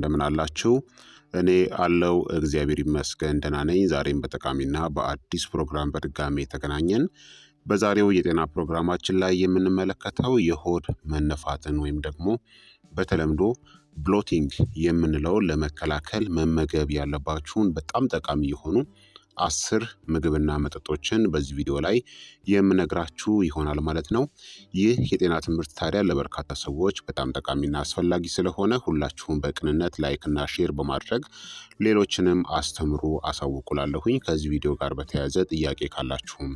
እንደምን አላችሁ? እኔ አለው እግዚአብሔር ይመስገን ደህና ነኝ። ዛሬም በጠቃሚና በአዲስ ፕሮግራም በድጋሜ ተገናኘን። በዛሬው የጤና ፕሮግራማችን ላይ የምንመለከተው የሆድ መነፋትን ወይም ደግሞ በተለምዶ ብሎቲንግ የምንለውን ለመከላከል መመገብ ያለባችሁን በጣም ጠቃሚ የሆኑ 10 ምግብና መጠጦችን በዚህ ቪዲዮ ላይ የምነግራችሁ ይሆናል ማለት ነው። ይህ የጤና ትምህርት ታዲያ ለበርካታ ሰዎች በጣም ጠቃሚና አስፈላጊ ስለሆነ ሁላችሁም በቅንነት ላይክና ሼር በማድረግ ሌሎችንም አስተምሩ አሳውቁላለሁኝ። ከዚህ ቪዲዮ ጋር በተያያዘ ጥያቄ ካላችሁም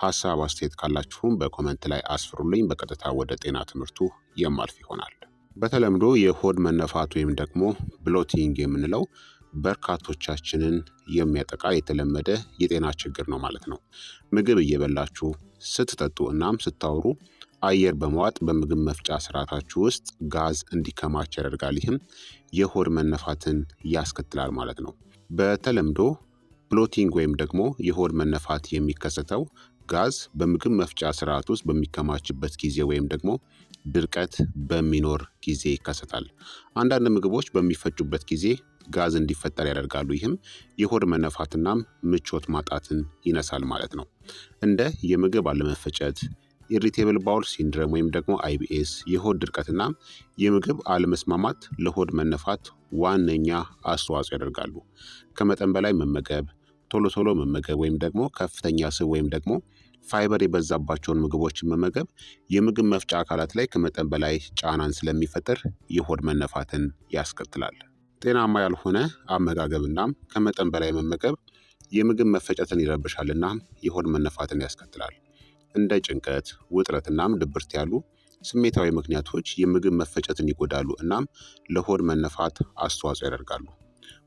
ሀሳብ አስተያየት ካላችሁም በኮመንት ላይ አስፍሩልኝ። በቀጥታ ወደ ጤና ትምህርቱ የማልፍ ይሆናል። በተለምዶ የሆድ መነፋት ወይም ደግሞ ብሎቲንግ የምንለው በርካቶቻችንን የሚያጠቃ የተለመደ የጤና ችግር ነው ማለት ነው። ምግብ እየበላችሁ ስትጠጡ እናም ስታወሩ አየር በመዋጥ በምግብ መፍጫ ስርዓታችሁ ውስጥ ጋዝ እንዲከማች ያደርጋል። ይህም የሆድ መነፋትን ያስከትላል ማለት ነው። በተለምዶ ብሎቲንግ ወይም ደግሞ የሆድ መነፋት የሚከሰተው ጋዝ በምግብ መፍጫ ስርዓት ውስጥ በሚከማችበት ጊዜ ወይም ደግሞ ድርቀት በሚኖር ጊዜ ይከሰታል። አንዳንድ ምግቦች በሚፈጩበት ጊዜ ጋዝ እንዲፈጠር ያደርጋሉ። ይህም የሆድ መነፋትናም ምቾት ማጣትን ይነሳል ማለት ነው። እንደ የምግብ አለመፈጨት፣ ኢሪቴብል ባውል ሲንድረም ወይም ደግሞ አይቢኤስ፣ የሆድ ድርቀትና የምግብ አለመስማማት ለሆድ መነፋት ዋነኛ አስተዋጽኦ ያደርጋሉ። ከመጠን በላይ መመገብ፣ ቶሎ ቶሎ መመገብ ወይም ደግሞ ከፍተኛ ስብ ወይም ደግሞ ፋይበር የበዛባቸውን ምግቦችን መመገብ የምግብ መፍጫ አካላት ላይ ከመጠን በላይ ጫናን ስለሚፈጥር የሆድ መነፋትን ያስከትላል። ጤናማ ያልሆነ አመጋገብናም ከመጠን በላይ መመገብ የምግብ መፈጨትን ይረብሻልና የሆድ መነፋትን ያስከትላል። እንደ ጭንቀት፣ ውጥረትናም ድብርት ያሉ ስሜታዊ ምክንያቶች የምግብ መፈጨትን ይጎዳሉ እናም ለሆድ መነፋት አስተዋጽኦ ያደርጋሉ።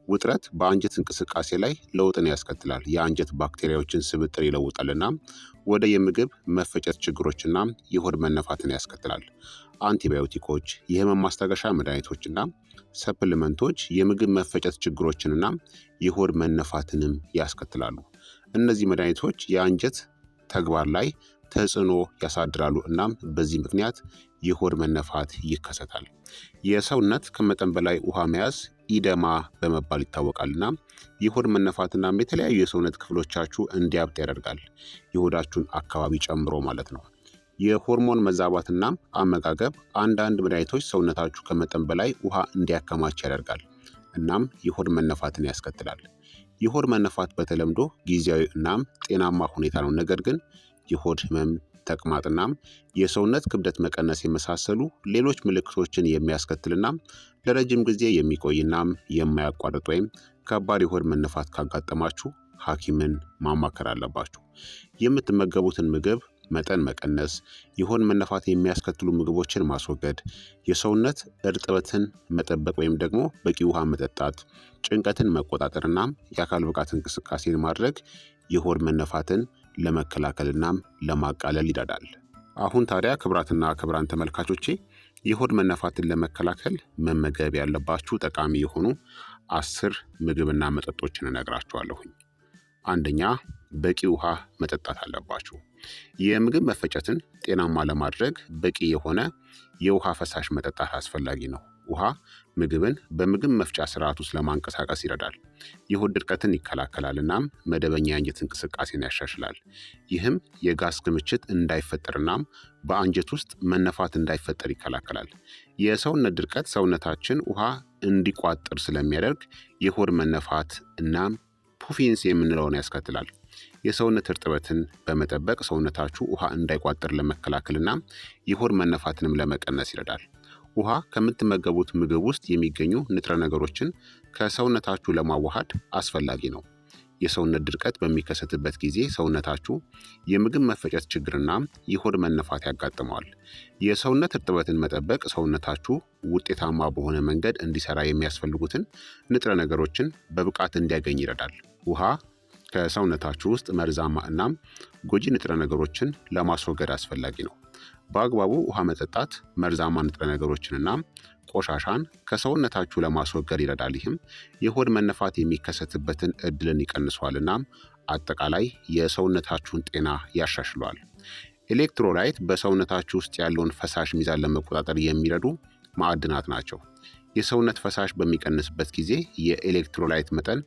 ውጥረት በአንጀት እንቅስቃሴ ላይ ለውጥን ያስከትላል። የአንጀት ባክቴሪያዎችን ስብጥር ይለውጣልና ወደ የምግብ መፈጨት ችግሮችና የሆድ መነፋትን ያስከትላል። አንቲባዮቲኮች፣ የህመም ማስታገሻ መድኃኒቶችና ሰፕሊመንቶች የምግብ መፈጨት ችግሮችንና የሆድ መነፋትንም ያስከትላሉ። እነዚህ መድኃኒቶች የአንጀት ተግባር ላይ ተጽዕኖ ያሳድራሉ እናም በዚህ ምክንያት የሆድ መነፋት ይከሰታል። የሰውነት ከመጠን በላይ ውሃ መያዝ ኢደማ በመባል ይታወቃልና የሆድ መነፋትናም የተለያዩ የሰውነት ክፍሎቻችሁ እንዲያብጥ ያደርጋል። የሆዳችሁን አካባቢ ጨምሮ ማለት ነው። የሆርሞን መዛባትና አመጋገብ አንዳንድ መድኃኒቶች ሰውነታችሁ ከመጠን በላይ ውሃ እንዲያከማች ያደርጋል እናም የሆድ መነፋትን ያስከትላል። የሆድ መነፋት በተለምዶ ጊዜያዊ እናም ጤናማ ሁኔታ ነው። ነገር ግን የሆድ ህመም፣ ተቅማጥናም የሰውነት ክብደት መቀነስ የመሳሰሉ ሌሎች ምልክቶችን የሚያስከትልና ለረጅም ጊዜ የሚቆይናም የማያቋርጥ ወይም ከባድ የሆድ መነፋት ካጋጠማችሁ ሐኪምን ማማከር አለባችሁ። የምትመገቡትን ምግብ መጠን መቀነስ፣ የሆድ መነፋት የሚያስከትሉ ምግቦችን ማስወገድ፣ የሰውነት እርጥበትን መጠበቅ ወይም ደግሞ በቂ ውሃ መጠጣት፣ ጭንቀትን መቆጣጠርና የአካል ብቃት እንቅስቃሴን ማድረግ የሆድ መነፋትን ለመከላከልናም ለማቃለል ይረዳል። አሁን ታዲያ ክቡራትና ክቡራን ተመልካቾቼ የሆድ መነፋትን ለመከላከል መመገብ ያለባችሁ ጠቃሚ የሆኑ 10 ምግብና መጠጦችን እነግራችኋለሁኝ። አንደኛ፣ በቂ ውሃ መጠጣት አለባችሁ። የምግብ መፈጨትን ጤናማ ለማድረግ በቂ የሆነ የውሃ ፈሳሽ መጠጣት አስፈላጊ ነው። ውሃ ምግብን በምግብ መፍጫ ስርዓት ውስጥ ለማንቀሳቀስ ይረዳል። የሆድ ድርቀትን ይከላከላል እናም መደበኛ የአንጀት እንቅስቃሴን ያሻሽላል። ይህም የጋዝ ክምችት እንዳይፈጠርናም በአንጀት ውስጥ መነፋት እንዳይፈጠር ይከላከላል። የሰውነት ድርቀት ሰውነታችን ውሃ እንዲቋጥር ስለሚያደርግ የሆድ መነፋት እናም ፑፊንስ የምንለውን ያስከትላል። የሰውነት እርጥበትን በመጠበቅ ሰውነታችሁ ውሃ እንዳይቋጥር ለመከላከልና የሆድ መነፋትንም ለመቀነስ ይረዳል። ውሃ ከምትመገቡት ምግብ ውስጥ የሚገኙ ንጥረ ነገሮችን ከሰውነታችሁ ለማዋሃድ አስፈላጊ ነው። የሰውነት ድርቀት በሚከሰትበት ጊዜ ሰውነታችሁ የምግብ መፈጨት ችግርና የሆድ መነፋት ያጋጥመዋል። የሰውነት እርጥበትን መጠበቅ ሰውነታችሁ ውጤታማ በሆነ መንገድ እንዲሰራ የሚያስፈልጉትን ንጥረ ነገሮችን በብቃት እንዲያገኝ ይረዳል። ውሃ ከሰውነታችሁ ውስጥ መርዛማ እናም ጎጂ ንጥረ ነገሮችን ለማስወገድ አስፈላጊ ነው። በአግባቡ ውሃ መጠጣት መርዛማ ንጥረ ነገሮችንና ቆሻሻን ከሰውነታችሁ ለማስወገድ ይረዳል። ይህም የሆድ መነፋት የሚከሰትበትን እድልን ይቀንሷልና አጠቃላይ የሰውነታችሁን ጤና ያሻሽሏል። ኤሌክትሮላይት በሰውነታችሁ ውስጥ ያለውን ፈሳሽ ሚዛን ለመቆጣጠር የሚረዱ ማዕድናት ናቸው። የሰውነት ፈሳሽ በሚቀንስበት ጊዜ የኤሌክትሮላይት መጠን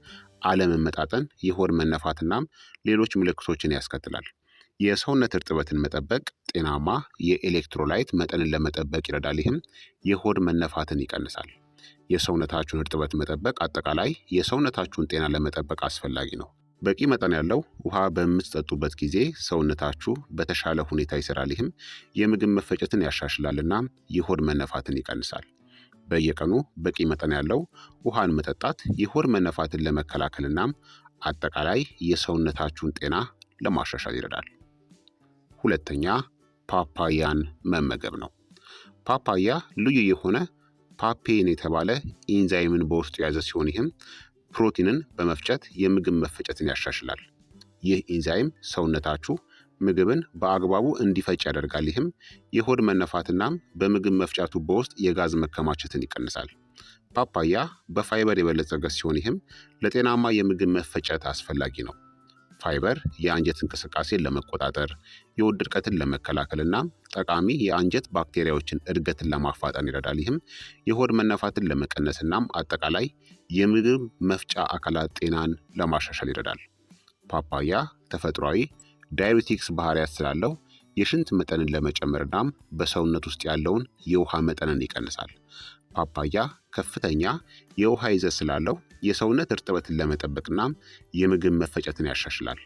አለመመጣጠን፣ የሆድ መነፋትናም ሌሎች ምልክቶችን ያስከትላል። የሰውነት እርጥበትን መጠበቅ ጤናማ የኤሌክትሮላይት መጠንን ለመጠበቅ ይረዳል። ይህም የሆድ መነፋትን ይቀንሳል። የሰውነታችሁን እርጥበት መጠበቅ አጠቃላይ የሰውነታችሁን ጤና ለመጠበቅ አስፈላጊ ነው። በቂ መጠን ያለው ውሃ በምትጠጡበት ጊዜ ሰውነታችሁ በተሻለ ሁኔታ ይሰራል። ይህም የምግብ መፈጨትን ያሻሽላልና የሆድ መነፋትን ይቀንሳል። በየቀኑ በቂ መጠን ያለው ውሃን መጠጣት የሆድ መነፋትን ለመከላከልናም አጠቃላይ የሰውነታችሁን ጤና ለማሻሻል ይረዳል። ሁለተኛ ፓፓያን መመገብ ነው። ፓፓያ ልዩ የሆነ ፓፔን የተባለ ኢንዛይምን በውስጡ የያዘ ሲሆን ይህም ፕሮቲንን በመፍጨት የምግብ መፈጨትን ያሻሽላል። ይህ ኢንዛይም ሰውነታችሁ ምግብን በአግባቡ እንዲፈጭ ያደርጋል። ይህም የሆድ መነፋትናም በምግብ መፍጫ ቱቦ ውስጥ የጋዝ መከማቸትን ይቀንሳል። ፓፓያ በፋይበር የበለጸገ ሲሆን ይህም ለጤናማ የምግብ መፈጨት አስፈላጊ ነው። ፋይበር የአንጀት እንቅስቃሴን ለመቆጣጠር፣ የሆድ ድርቀትን ለመከላከልና ጠቃሚ የአንጀት ባክቴሪያዎችን እድገትን ለማፋጠን ይረዳል። ይህም የሆድ መነፋትን ለመቀነስናም አጠቃላይ የምግብ መፍጫ አካላት ጤናን ለማሻሻል ይረዳል። ፓፓያ ተፈጥሯዊ ዳዩሬቲክስ ባህሪያት ስላለው የሽንት መጠንን ለመጨመርናም በሰውነት ውስጥ ያለውን የውሃ መጠንን ይቀንሳል። ፓፓያ ከፍተኛ የውሃ ይዘት ስላለው የሰውነት እርጥበትን ለመጠበቅናም የምግብ መፈጨትን ያሻሽላል።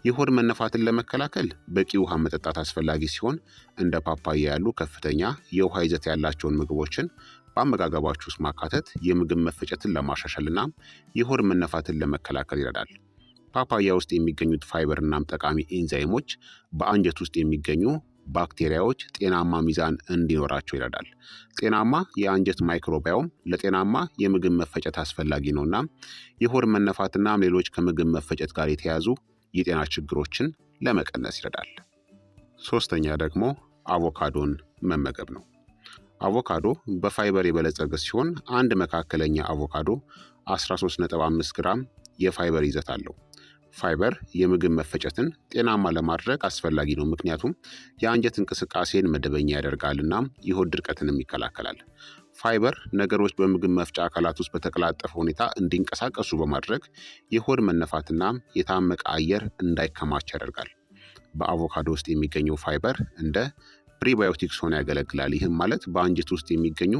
የሆድ መነፋትን ለመከላከል በቂ ውሃ መጠጣት አስፈላጊ ሲሆን እንደ ፓፓያ ያሉ ከፍተኛ የውሃ ይዘት ያላቸውን ምግቦችን በአመጋገባችሁ ውስጥ ማካተት የምግብ መፈጨትን ለማሻሻልናም የሆድ መነፋትን ለመከላከል ይረዳል። ፓፓያ ውስጥ የሚገኙት ፋይበርናም ጠቃሚ ኤንዛይሞች በአንጀት ውስጥ የሚገኙ ባክቴሪያዎች ጤናማ ሚዛን እንዲኖራቸው ይረዳል። ጤናማ የአንጀት ማይክሮባዮም ለጤናማ የምግብ መፈጨት አስፈላጊ ነውና የሆድ መነፋትና ሌሎች ከምግብ መፈጨት ጋር የተያያዙ የጤና ችግሮችን ለመቀነስ ይረዳል። ሶስተኛ ደግሞ አቮካዶን መመገብ ነው። አቮካዶ በፋይበር የበለጸገ ሲሆን አንድ መካከለኛ አቮካዶ 13.5 ግራም የፋይበር ይዘት አለው። ፋይበር የምግብ መፈጨትን ጤናማ ለማድረግ አስፈላጊ ነው፣ ምክንያቱም የአንጀት እንቅስቃሴን መደበኛ ያደርጋልና የሆድ ድርቀትንም ይከላከላል። ፋይበር ነገሮች በምግብ መፍጫ አካላት ውስጥ በተቀላጠፈ ሁኔታ እንዲንቀሳቀሱ በማድረግ የሆድ መነፋትና የታመቀ አየር እንዳይከማች ያደርጋል። በአቮካዶ ውስጥ የሚገኘው ፋይበር እንደ ፕሪባዮቲክስ ሆኖ ያገለግላል። ይህም ማለት በአንጀት ውስጥ የሚገኙ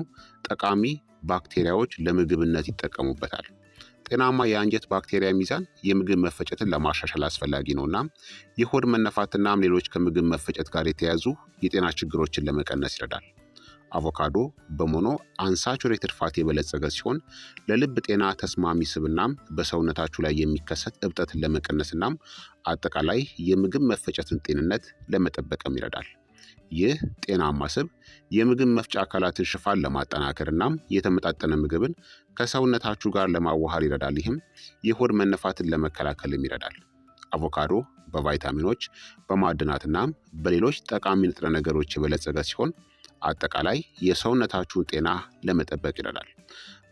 ጠቃሚ ባክቴሪያዎች ለምግብነት ይጠቀሙበታል። ጤናማ የአንጀት ባክቴሪያ ሚዛን የምግብ መፈጨትን ለማሻሻል አስፈላጊ ነውና የሆድ መነፋትናም ሌሎች ከምግብ መፈጨት ጋር የተያያዙ የጤና ችግሮችን ለመቀነስ ይረዳል። አቮካዶ በሞኖ አንሳቹሬትድ ፋት የበለጸገ ሲሆን ለልብ ጤና ተስማሚ ስብናም በሰውነታችሁ ላይ የሚከሰት እብጠትን ለመቀነስናም አጠቃላይ የምግብ መፈጨትን ጤንነት ለመጠበቅም ይረዳል። ይህ ጤናማ ስብ የምግብ መፍጫ አካላትን ሽፋን ለማጠናከር እናም የተመጣጠነ ምግብን ከሰውነታችሁ ጋር ለማዋሃድ ይረዳል። ይህም የሆድ መነፋትን ለመከላከልም ይረዳል። አቮካዶ በቫይታሚኖች በማዕድናትናም በሌሎች ጠቃሚ ንጥረ ነገሮች የበለጸገ ሲሆን አጠቃላይ የሰውነታችሁን ጤና ለመጠበቅ ይረዳል።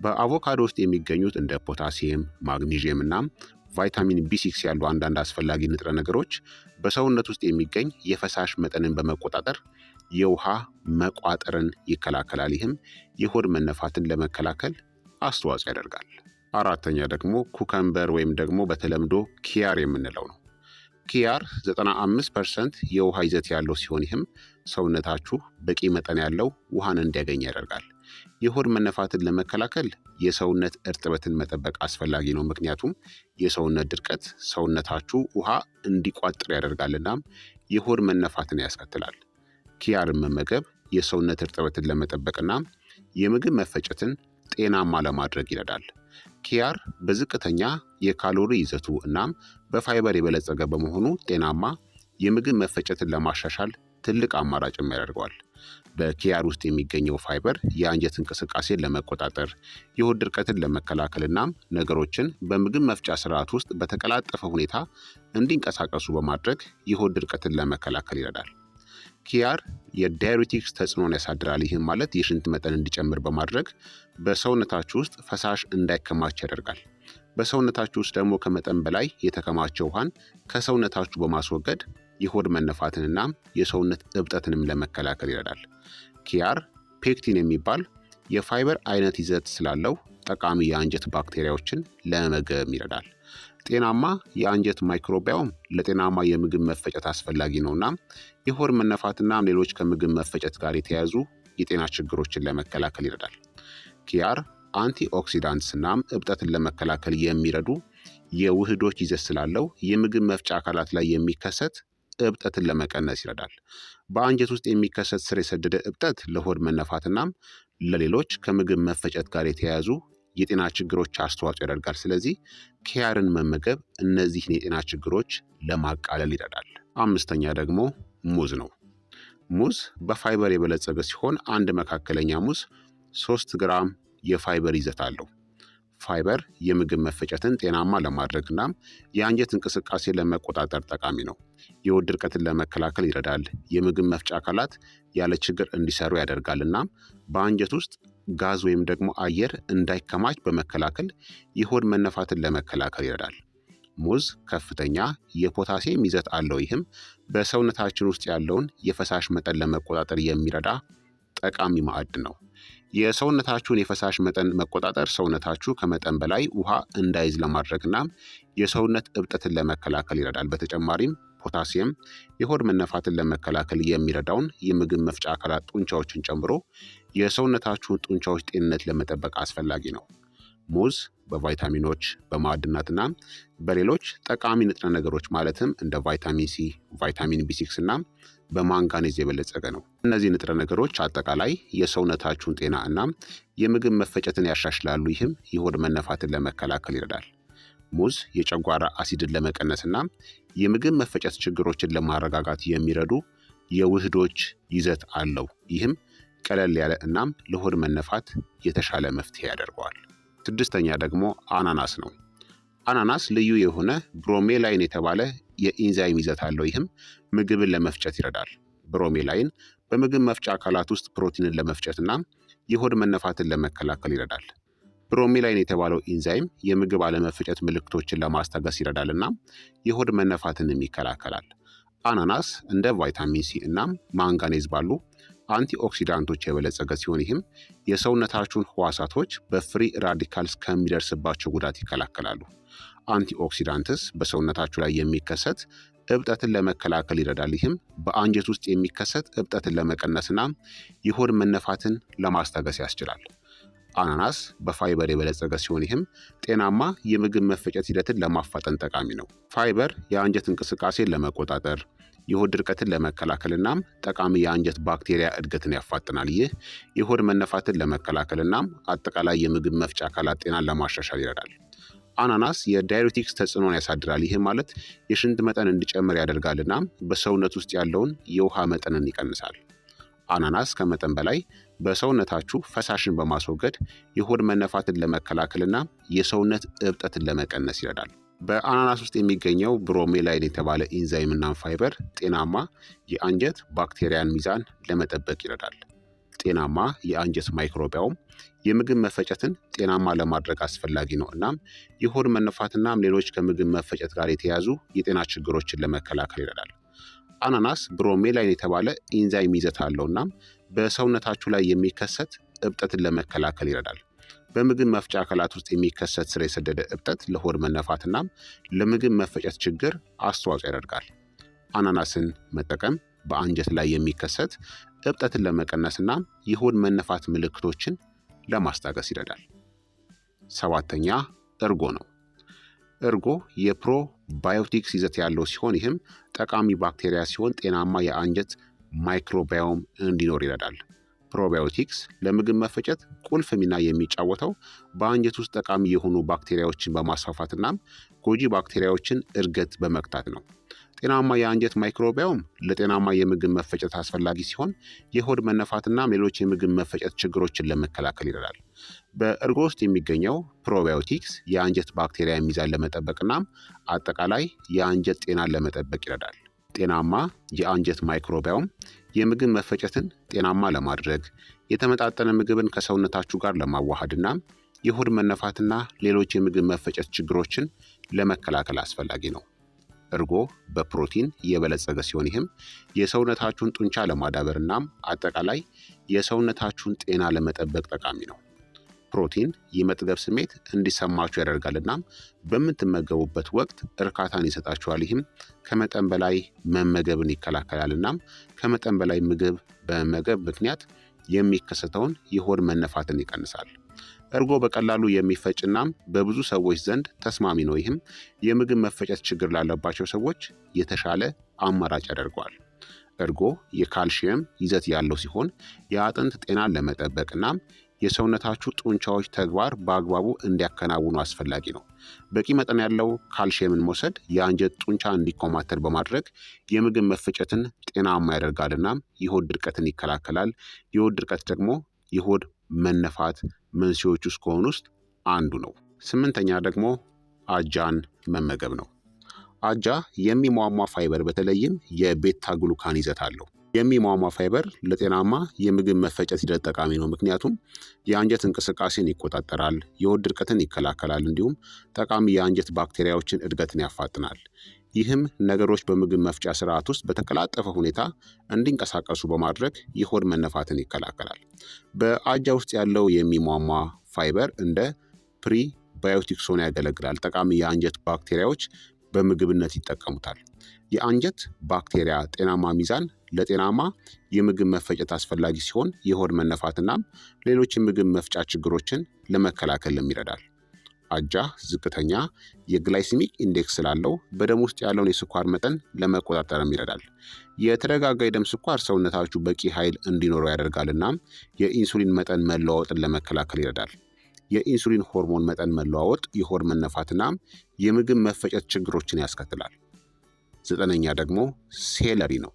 በአቮካዶ ውስጥ የሚገኙት እንደ ፖታሲየም፣ ማግኒዥየም እናም ቫይታሚን ቢ6 ያሉ አንዳንድ አስፈላጊ ንጥረ ነገሮች በሰውነት ውስጥ የሚገኝ የፈሳሽ መጠንን በመቆጣጠር የውሃ መቋጠርን ይከላከላል። ይህም የሆድ መነፋትን ለመከላከል አስተዋጽኦ ያደርጋል። አራተኛ ደግሞ ኩከምበር ወይም ደግሞ በተለምዶ ኪያር የምንለው ነው። ኪያር 95% የውሃ ይዘት ያለው ሲሆን ይህም ሰውነታችሁ በቂ መጠን ያለው ውሃን እንዲያገኝ ያደርጋል። የሆድ መነፋትን ለመከላከል የሰውነት እርጥበትን መጠበቅ አስፈላጊ ነው፣ ምክንያቱም የሰውነት ድርቀት ሰውነታችሁ ውሃ እንዲቋጥር ያደርጋልናም የሆድ መነፋትን ያስከትላል። ኪያርን መመገብ የሰውነት እርጥበትን ለመጠበቅና የምግብ መፈጨትን ጤናማ ለማድረግ ይረዳል። ኪያር በዝቅተኛ የካሎሪ ይዘቱ እናም በፋይበር የበለጸገ በመሆኑ ጤናማ የምግብ መፈጨትን ለማሻሻል ትልቅ አማራጭም ያደርገዋል። በኪያር ውስጥ የሚገኘው ፋይበር የአንጀት እንቅስቃሴን ለመቆጣጠር፣ የሆድ ድርቀትን ለመከላከል እናም ነገሮችን በምግብ መፍጫ ስርዓት ውስጥ በተቀላጠፈ ሁኔታ እንዲንቀሳቀሱ በማድረግ የሆድ ድርቀትን ለመከላከል ይረዳል። ኪያር የዳዩሬቲክስ ተጽዕኖን ያሳድራል። ይህም ማለት የሽንት መጠን እንዲጨምር በማድረግ በሰውነታችሁ ውስጥ ፈሳሽ እንዳይከማች ያደርጋል። በሰውነታችሁ ውስጥ ደግሞ ከመጠን በላይ የተከማቸ ውሃን ከሰውነታችሁ በማስወገድ የሆድ መነፋትንና የሰውነት እብጠትንም ለመከላከል ይረዳል። ኪያር ፔክቲን የሚባል የፋይበር አይነት ይዘት ስላለው ጠቃሚ የአንጀት ባክቴሪያዎችን ለመመገብ ይረዳል። ጤናማ የአንጀት ማይክሮባዮም ለጤናማ የምግብ መፈጨት አስፈላጊ ነውና የሆድ መነፋትና ሌሎች ከምግብ መፈጨት ጋር የተያያዙ የጤና ችግሮችን ለመከላከል ይረዳል። ኪያር አንቲኦክሲዳንትስ እናም እብጠትን ለመከላከል የሚረዱ የውህዶች ይዘት ስላለው የምግብ መፍጫ አካላት ላይ የሚከሰት እብጠትን ለመቀነስ ይረዳል። በአንጀት ውስጥ የሚከሰት ስር የሰደደ እብጠት ለሆድ መነፋትናም ለሌሎች ከምግብ መፈጨት ጋር የተያያዙ የጤና ችግሮች አስተዋጽኦ ያደርጋል። ስለዚህ ኪያርን መመገብ እነዚህን የጤና ችግሮች ለማቃለል ይረዳል። አምስተኛ ደግሞ ሙዝ ነው። ሙዝ በፋይበር የበለጸገ ሲሆን አንድ መካከለኛ ሙዝ 3 ግራም የፋይበር ይዘት አለው። ፋይበር የምግብ መፈጨትን ጤናማ ለማድረግ እናም የአንጀት እንቅስቃሴ ለመቆጣጠር ጠቃሚ ነው። የሆድ ድርቀትን ለመከላከል ይረዳል። የምግብ መፍጫ አካላት ያለ ችግር እንዲሰሩ ያደርጋል እናም በአንጀት ውስጥ ጋዝ ወይም ደግሞ አየር እንዳይከማች በመከላከል የሆድ መነፋትን ለመከላከል ይረዳል። ሙዝ ከፍተኛ የፖታሲየም ይዘት አለው። ይህም በሰውነታችን ውስጥ ያለውን የፈሳሽ መጠን ለመቆጣጠር የሚረዳ ጠቃሚ ማዕድን ነው። የሰውነታችሁን የፈሳሽ መጠን መቆጣጠር ሰውነታችሁ ከመጠን በላይ ውሃ እንዳይዝ ለማድረግ እናም የሰውነት እብጠትን ለመከላከል ይረዳል። በተጨማሪም ፖታሲየም የሆድ መነፋትን ለመከላከል የሚረዳውን የምግብ መፍጫ አካላት ጡንቻዎችን ጨምሮ የሰውነታችሁን ጡንቻዎች ጤንነት ለመጠበቅ አስፈላጊ ነው። ሙዝ በቫይታሚኖች በማዕድናትና በሌሎች ጠቃሚ ንጥረ ነገሮች ማለትም እንደ ቫይታሚን ሲ፣ ቫይታሚን ቢ6 እና በማንጋኔዝ የበለጸገ ነው። እነዚህ ንጥረ ነገሮች አጠቃላይ የሰውነታችሁን ጤና እናም የምግብ መፈጨትን ያሻሽላሉ። ይህም የሆድ መነፋትን ለመከላከል ይረዳል። ሙዝ የጨጓራ አሲድን ለመቀነስና የምግብ መፈጨት ችግሮችን ለማረጋጋት የሚረዱ የውህዶች ይዘት አለው። ይህም ቀለል ያለ እናም ለሆድ መነፋት የተሻለ መፍትሄ ያደርገዋል። ስድስተኛ ደግሞ አናናስ ነው። አናናስ ልዩ የሆነ ብሮሜላይን የተባለ የኢንዛይም ይዘት አለው። ይህም ምግብን ለመፍጨት ይረዳል። ብሮሜላይን በምግብ መፍጫ አካላት ውስጥ ፕሮቲንን ለመፍጨት እና የሆድ መነፋትን ለመከላከል ይረዳል። ብሮሜላይን የተባለው ኢንዛይም የምግብ አለመፈጨት ምልክቶችን ለማስታገስ ይረዳል እና የሆድ መነፋትንም ይከላከላል። አናናስ እንደ ቫይታሚን ሲ እናም ማንጋኔዝ ባሉ አንቲኦክሲዳንቶች የበለጸገ ሲሆን ይህም የሰውነታችሁን ህዋሳቶች በፍሪ ራዲካልስ ከሚደርስባቸው ጉዳት ይከላከላሉ። አንቲኦክሲዳንትስ በሰውነታችሁ ላይ የሚከሰት እብጠትን ለመከላከል ይረዳል። ይህም በአንጀት ውስጥ የሚከሰት እብጠትን ለመቀነስና የሆድ መነፋትን ለማስታገስ ያስችላል። አናናስ በፋይበር የበለጸገ ሲሆን ይህም ጤናማ የምግብ መፈጨት ሂደትን ለማፋጠን ጠቃሚ ነው። ፋይበር የአንጀት እንቅስቃሴን ለመቆጣጠር የሆድ ድርቀትን ለመከላከል እናም ጠቃሚ የአንጀት ባክቴሪያ እድገትን ያፋጥናል። ይህ የሆድ መነፋትን ለመከላከል እናም አጠቃላይ የምግብ መፍጫ አካላት ጤናን ለማሻሻል ይረዳል። አናናስ የዳይሬቲክስ ተጽዕኖን ያሳድራል። ይህ ማለት የሽንት መጠን እንዲጨምር ያደርጋል እናም በሰውነት ውስጥ ያለውን የውሃ መጠንን ይቀንሳል። አናናስ ከመጠን በላይ በሰውነታችሁ ፈሳሽን በማስወገድ የሆድ መነፋትን ለመከላከልና የሰውነት እብጠትን ለመቀነስ ይረዳል። በአናናስ ውስጥ የሚገኘው ብሮሜላይን የተባለ ኢንዛይም እና ፋይበር ጤናማ የአንጀት ባክቴሪያን ሚዛን ለመጠበቅ ይረዳል። ጤናማ የአንጀት ማይክሮባዮም የምግብ መፈጨትን ጤናማ ለማድረግ አስፈላጊ ነው እናም የሆድ መነፋትናም ሌሎች ከምግብ መፈጨት ጋር የተያያዙ የጤና ችግሮችን ለመከላከል ይረዳል። አናናስ ብሮሜላይን የተባለ ኢንዛይም ይዘት አለው እናም በሰውነታችሁ ላይ የሚከሰት እብጠትን ለመከላከል ይረዳል። በምግብ መፍጫ አካላት ውስጥ የሚከሰት ስር የሰደደ እብጠት ለሆድ መነፋትና ለምግብ መፈጨት ችግር አስተዋጽኦ ያደርጋል። አናናስን መጠቀም በአንጀት ላይ የሚከሰት እብጠትን ለመቀነስና የሆድ መነፋት ምልክቶችን ለማስታገስ ይረዳል። ሰባተኛ እርጎ ነው። እርጎ የፕሮባዮቲክስ ይዘት ያለው ሲሆን ይህም ጠቃሚ ባክቴሪያ ሲሆን ጤናማ የአንጀት ማይክሮባዮም እንዲኖር ይረዳል። ፕሮባዮቲክስ ለምግብ መፈጨት ቁልፍ ሚና የሚጫወተው በአንጀት ውስጥ ጠቃሚ የሆኑ ባክቴሪያዎችን በማስፋፋትና ጎጂ ባክቴሪያዎችን እድገት በመግታት ነው። ጤናማ የአንጀት ማይክሮባዮም ለጤናማ የምግብ መፈጨት አስፈላጊ ሲሆን የሆድ መነፋትና ሌሎች የምግብ መፈጨት ችግሮችን ለመከላከል ይረዳል። በእርጎ ውስጥ የሚገኘው ፕሮባዮቲክስ የአንጀት ባክቴሪያ ሚዛን ለመጠበቅና አጠቃላይ የአንጀት ጤናን ለመጠበቅ ይረዳል። ጤናማ የአንጀት ማይክሮባዮም የምግብ መፈጨትን ጤናማ ለማድረግ የተመጣጠነ ምግብን ከሰውነታችሁ ጋር ለማዋሃድና የሆድ መነፋትና ሌሎች የምግብ መፈጨት ችግሮችን ለመከላከል አስፈላጊ ነው። እርጎ በፕሮቲን የበለጸገ ሲሆን ይህም የሰውነታችሁን ጡንቻ ለማዳበር እናም አጠቃላይ የሰውነታችሁን ጤና ለመጠበቅ ጠቃሚ ነው። ፕሮቲን የመጥገብ ስሜት እንዲሰማችሁ ያደርጋል እናም በምትመገቡበት ወቅት እርካታን ይሰጣችኋል። ይህም ከመጠን በላይ መመገብን ይከላከላል እናም ከመጠን በላይ ምግብ በመመገብ ምክንያት የሚከሰተውን የሆድ መነፋትን ይቀንሳል። እርጎ በቀላሉ የሚፈጭ እናም በብዙ ሰዎች ዘንድ ተስማሚ ነው። ይህም የምግብ መፈጨት ችግር ላለባቸው ሰዎች የተሻለ አማራጭ ያደርገዋል። እርጎ የካልሽየም ይዘት ያለው ሲሆን የአጥንት ጤናን ለመጠበቅ እናም የሰውነታችሁ ጡንቻዎች ተግባር በአግባቡ እንዲያከናውኑ አስፈላጊ ነው። በቂ መጠን ያለው ካልሽየምን መውሰድ የአንጀት ጡንቻ እንዲኮማተር በማድረግ የምግብ መፈጨትን ጤናማ ያደርጋል እናም የሆድ ድርቀትን ይከላከላል። የሆድ ድርቀት ደግሞ የሆድ መነፋት መንስኤዎች ውስጥ ከሆኑ ውስጥ አንዱ ነው። 8ኛ ደግሞ አጃን መመገብ ነው። አጃ የሚሟሟ ፋይበር በተለይም የቤታ ግሉካን ይዘት አለው። የሚሟሟ ፋይበር ለጤናማ የምግብ መፈጨት ሂደት ጠቃሚ ነው። ምክንያቱም የአንጀት እንቅስቃሴን ይቆጣጠራል፣ የሆድ ድርቀትን ይከላከላል፣ እንዲሁም ጠቃሚ የአንጀት ባክቴሪያዎችን እድገትን ያፋጥናል። ይህም ነገሮች በምግብ መፍጫ ስርዓት ውስጥ በተቀላጠፈ ሁኔታ እንዲንቀሳቀሱ በማድረግ የሆድ መነፋትን ይከላከላል። በአጃ ውስጥ ያለው የሚሟሟ ፋይበር እንደ ፕሪባዮቲክስ ሆኖ ያገለግላል። ጠቃሚ የአንጀት ባክቴሪያዎች በምግብነት ይጠቀሙታል። የአንጀት ባክቴሪያ ጤናማ ሚዛን ለጤናማ የምግብ መፈጨት አስፈላጊ ሲሆን የሆድ መነፋትናም ሌሎች የምግብ መፍጫ ችግሮችን ለመከላከልም ይረዳል። አጃ ዝቅተኛ የግላይሲሚክ ኢንዴክስ ስላለው በደም ውስጥ ያለውን የስኳር መጠን ለመቆጣጠርም ይረዳል። የተረጋጋ የደም ስኳር ሰውነታችሁ በቂ ኃይል እንዲኖረው ያደርጋል እናም የኢንሱሊን መጠን መለዋወጥን ለመከላከል ይረዳል። የኢንሱሊን ሆርሞን መጠን መለዋወጥ የሆድ መነፋትናም የምግብ መፈጨት ችግሮችን ያስከትላል። 9ኛ ደግሞ ሴለሪ ነው።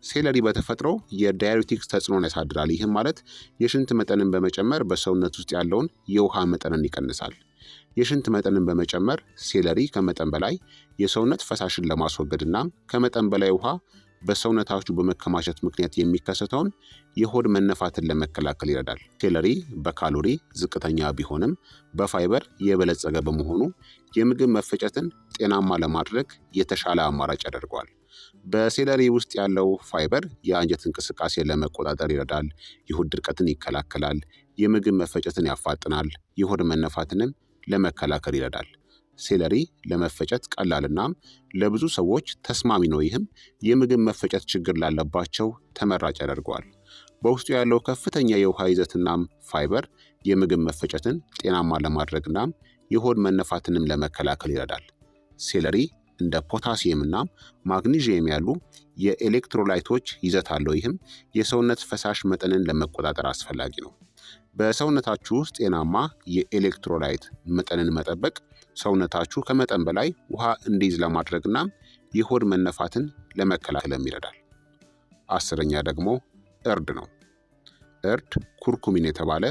ሴለሪ በተፈጥሮ የዳዩሬቲክስ ተጽዕኖን ያሳድራል። ይህም ማለት የሽንት መጠንን በመጨመር በሰውነት ውስጥ ያለውን የውሃ መጠንን ይቀንሳል። የሽንት መጠንን በመጨመር ሴለሪ ከመጠን በላይ የሰውነት ፈሳሽን ለማስወገድ እናም ከመጠን በላይ ውሃ በሰውነታችሁ በመከማቸት ምክንያት የሚከሰተውን የሆድ መነፋትን ለመከላከል ይረዳል። ሴለሪ በካሎሪ ዝቅተኛ ቢሆንም በፋይበር የበለጸገ በመሆኑ የምግብ መፈጨትን ጤናማ ለማድረግ የተሻለ አማራጭ ያደርገዋል። በሴለሪ ውስጥ ያለው ፋይበር የአንጀት እንቅስቃሴን ለመቆጣጠር ይረዳል፣ የሆድ ድርቀትን ይከላከላል፣ የምግብ መፈጨትን ያፋጥናል፣ የሆድ መነፋትንም ለመከላከል ይረዳል። ሴለሪ ለመፈጨት ቀላልናም ለብዙ ሰዎች ተስማሚ ነው። ይህም የምግብ መፈጨት ችግር ላለባቸው ተመራጭ ያደርገዋል። በውስጡ ያለው ከፍተኛ የውሃ ይዘትናም ፋይበር የምግብ መፈጨትን ጤናማ ለማድረግናም የሆድ መነፋትንም ለመከላከል ይረዳል። ሴለሪ እንደ ፖታሲየም እናም ማግኒዥየም ያሉ የኤሌክትሮላይቶች ይዘት አለው። ይህም የሰውነት ፈሳሽ መጠንን ለመቆጣጠር አስፈላጊ ነው። በሰውነታችሁ ውስጥ ጤናማ የኤሌክትሮላይት መጠንን መጠበቅ ሰውነታችሁ ከመጠን በላይ ውሃ እንዲይዝ ለማድረግና የሆድ መነፋትን ለመከላከልም ይረዳል። 10ኛ ደግሞ እርድ ነው። እርድ ኩርኩሚን የተባለ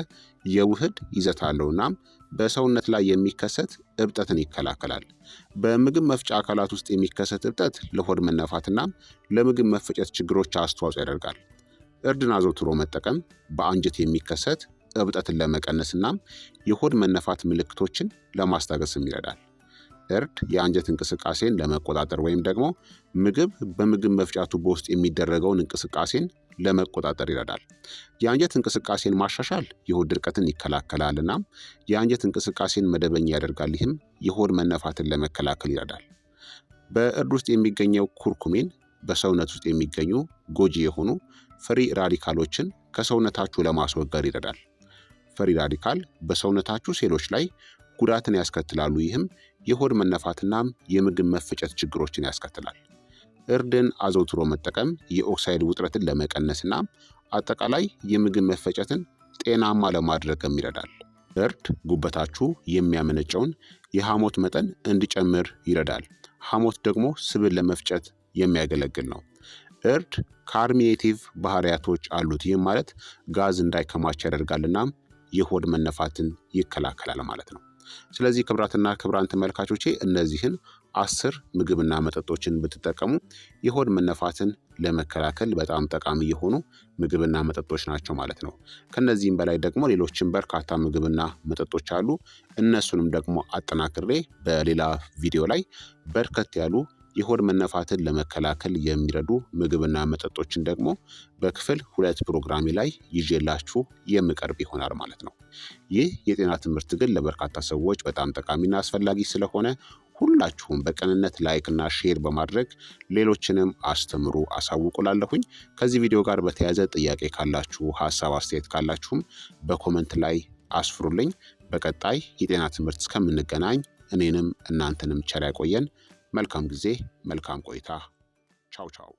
የውህድ ይዘት አለውና በሰውነት ላይ የሚከሰት እብጠትን ይከላከላል። በምግብ መፍጫ አካላት ውስጥ የሚከሰት እብጠት ለሆድ መነፋትና ለምግብ መፈጨት ችግሮች አስተዋጽኦ ያደርጋል። እርድን አዘውትሮ መጠቀም በአንጀት የሚከሰት እብጠትን ለመቀነስና የሆድ መነፋት ምልክቶችን ለማስታገስም ይረዳል። እርድ የአንጀት እንቅስቃሴን ለመቆጣጠር ወይም ደግሞ ምግብ በምግብ መፍጫ ቱቦ ውስጥ የሚደረገውን እንቅስቃሴን ለመቆጣጠር ይረዳል። የአንጀት እንቅስቃሴን ማሻሻል የሆድ ድርቀትን ይከላከላል እናም የአንጀት እንቅስቃሴን መደበኛ ያደርጋል። ይህም የሆድ መነፋትን ለመከላከል ይረዳል። በእርድ ውስጥ የሚገኘው ኩርኩሚን በሰውነት ውስጥ የሚገኙ ጎጂ የሆኑ ፍሪ ራዲካሎችን ከሰውነታችሁ ለማስወገድ ይረዳል። ፍሪ ራዲካል በሰውነታችሁ ሴሎች ላይ ጉዳትን ያስከትላሉ። ይህም የሆድ መነፋትናም የምግብ መፈጨት ችግሮችን ያስከትላል። እርድን አዘውትሮ መጠቀም የኦክሳይድ ውጥረትን ለመቀነስና አጠቃላይ የምግብ መፈጨትን ጤናማ ለማድረግም ይረዳል። እርድ ጉበታችሁ የሚያመነጨውን የሐሞት መጠን እንዲጨምር ይረዳል። ሐሞት ደግሞ ስብን ለመፍጨት የሚያገለግል ነው። እርድ ካርሚኔቲቭ ባህሪያቶች አሉት። ይህም ማለት ጋዝ እንዳይከማች ያደርጋልና የሆድ መነፋትን ይከላከላል ማለት ነው። ስለዚህ ክቡራትና ክቡራን ተመልካቾቼ እነዚህን 10 ምግብና መጠጦችን ብትጠቀሙ የሆድ መነፋትን ለመከላከል በጣም ጠቃሚ የሆኑ ምግብና መጠጦች ናቸው ማለት ነው። ከነዚህም በላይ ደግሞ ሌሎችን በርካታ ምግብና መጠጦች አሉ። እነሱንም ደግሞ አጠናክሬ በሌላ ቪዲዮ ላይ በርከት ያሉ የሆድ መነፋትን ለመከላከል የሚረዱ ምግብና መጠጦችን ደግሞ በክፍል 2 ፕሮግራሜ ላይ ይዤላችሁ የምቀርብ ይሆናል ማለት ነው። ይህ የጤና ትምህርት ግን ለበርካታ ሰዎች በጣም ጠቃሚና አስፈላጊ ስለሆነ ሁላችሁም በቅንነት ላይክ እና ሼር በማድረግ ሌሎችንም አስተምሩ አሳውቁላለሁኝ። ከዚህ ቪዲዮ ጋር በተያያዘ ጥያቄ ካላችሁ፣ ሀሳብ አስተያየት ካላችሁም በኮመንት ላይ አስፍሩልኝ። በቀጣይ የጤና ትምህርት እስከምንገናኝ እኔንም እናንተንም ቸር ያቆየን። መልካም ጊዜ፣ መልካም ቆይታ። ቻው ቻው።